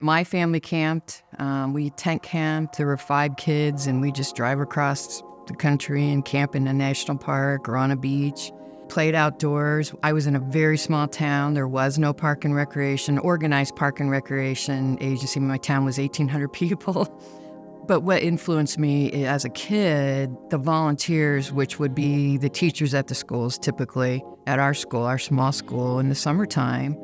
My family camped. We tent camped. There were 5 kids, and we just drive across the country and camp in a national park or on a beach. Played outdoors. I was in a very small town. There was no park and recreation, organized park and recreation agency. My town was 1,800 people. But what influenced me as a kid, the volunteers, which would be the teachers at the schools, typically at our school, our small school in the summertime,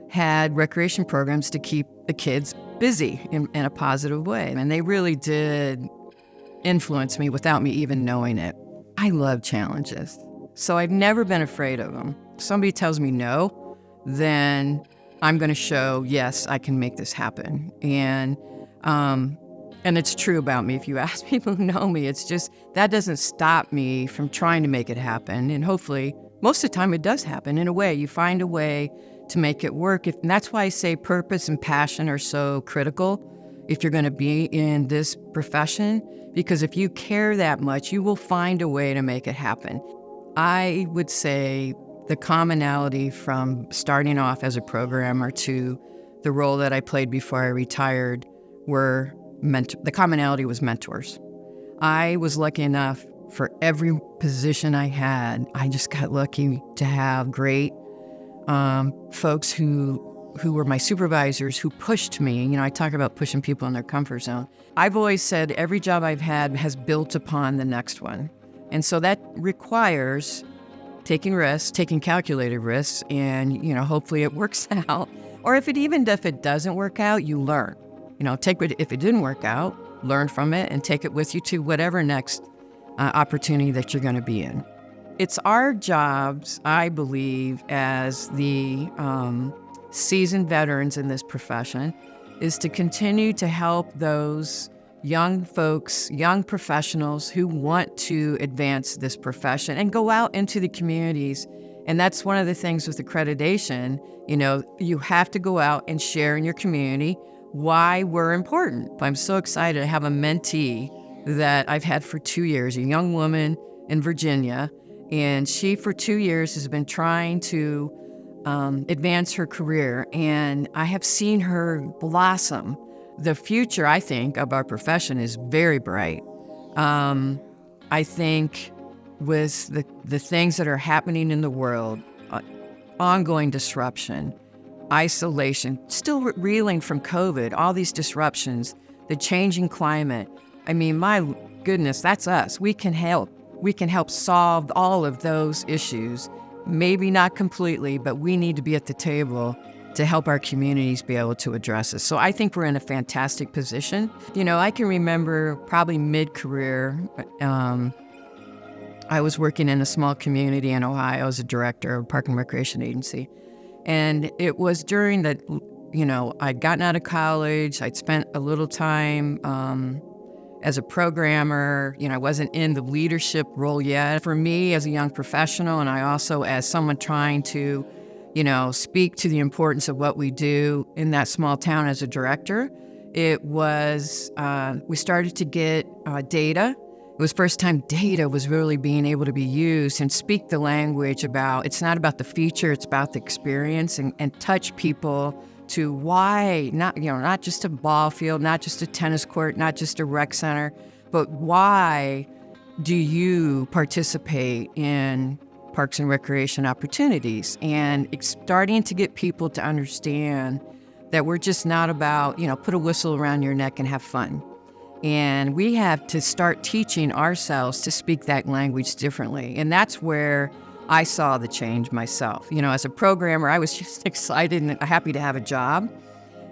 had recreation programs to keep the kids busy in a positive way. And they really did influence me without me even knowing it. I love challenges, so I've never been afraid of them. If somebody tells me no, then I'm going to show, yes, I can make this happen. And it's true about me. If you ask people who know me, it's just that doesn't stop me from trying to make it happen. And hopefully, most of the time it does happen in a way. You find a way to make it work. And that's why I say purpose and passion are so critical if you're going to be in this profession, because if you care that much, you will find a way to make it happen. I would say the commonality from starting off as a programmer to the role that I played before I retired were the commonality was mentors. I was lucky enough for every position I had. I just got lucky to have great folks who were my supervisors who pushed me. You know, I talk about pushing people in their comfort zone. I've always said every job I've had has built upon the next one. And so that requires taking risks, taking calculated risks, and, you know, hopefully it works out. Or if it doesn't work out, you learn. You know, if it didn't work out, learn from it and take it with you to whatever next opportunity that you're going to be in. It's our jobs, I believe, as the seasoned veterans in this profession, is to continue to help those young folks, young professionals who want to advance this profession and go out into the communities. And that's one of the things with accreditation. You know, you have to go out and share in your community why we're important. I'm so excited to have a mentee that I've had for 2 years, a young woman in Virginia, and she for 2 years has been trying to advance her career, and I have seen her blossom. The future, I think, of our profession is very bright. I think with the things that are happening in the world, ongoing disruption, isolation, still reeling from COVID, all these disruptions, the changing climate. I mean, my goodness, that's us. We can help. We can help solve all of those issues. Maybe not completely, but we need to be at the table to help our communities be able to address this. So I think we're in a fantastic position. You know, I can remember probably mid-career, I was working in a small community in Ohio as a director of a park and recreation agency. And it was during that, you know, I'd gotten out of college. I'd spent a little time as a programmer. You know, I wasn't in the leadership role yet. For me as a young professional, and I also as someone trying to, you know, speak to the importance of what we do in that small town as a director, it was, we started to get data. It was first time data was really being able to be used and speak the language about, it's not about the feature, it's about the experience, and touch people to why, not just a ball field, not just a tennis court, not just a rec center, but why do you participate in parks and recreation opportunities? And it's starting to get people to understand that we're just not about, you know, put a whistle around your neck and have fun. And we have to start teaching ourselves to speak that language differently. And that's where I saw the change myself. You know, as a programmer, I was just excited and happy to have a job.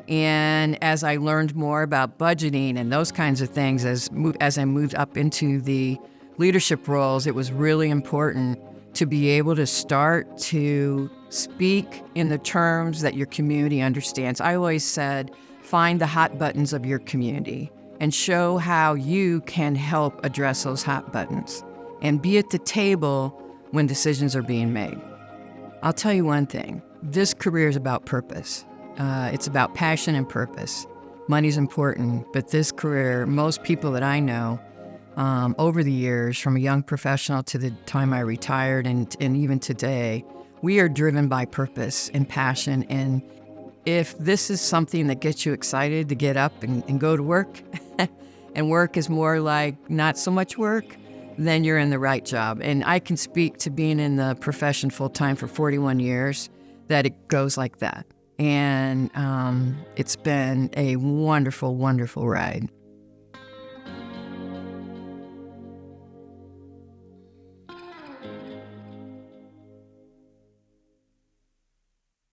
And as I learned more about budgeting and those kinds of things, as I moved up into the leadership roles, it was really important to be able to start to speak in the terms that your community understands. I always said, find the hot buttons of your community and show how you can help address those hot buttons and be at the table when decisions are being made. I'll tell you one thing, this career is about purpose. It's about passion and purpose. Money's important, but this career, most people that I know over the years, from a young professional to the time I retired and even today, we are driven by purpose and passion, and if this is something that gets you excited to get up and go to work, and work is more like not so much work, then you're in the right job. And I can speak to being in the profession full-time for 41 years, that it goes like that. And it's been a wonderful, wonderful ride.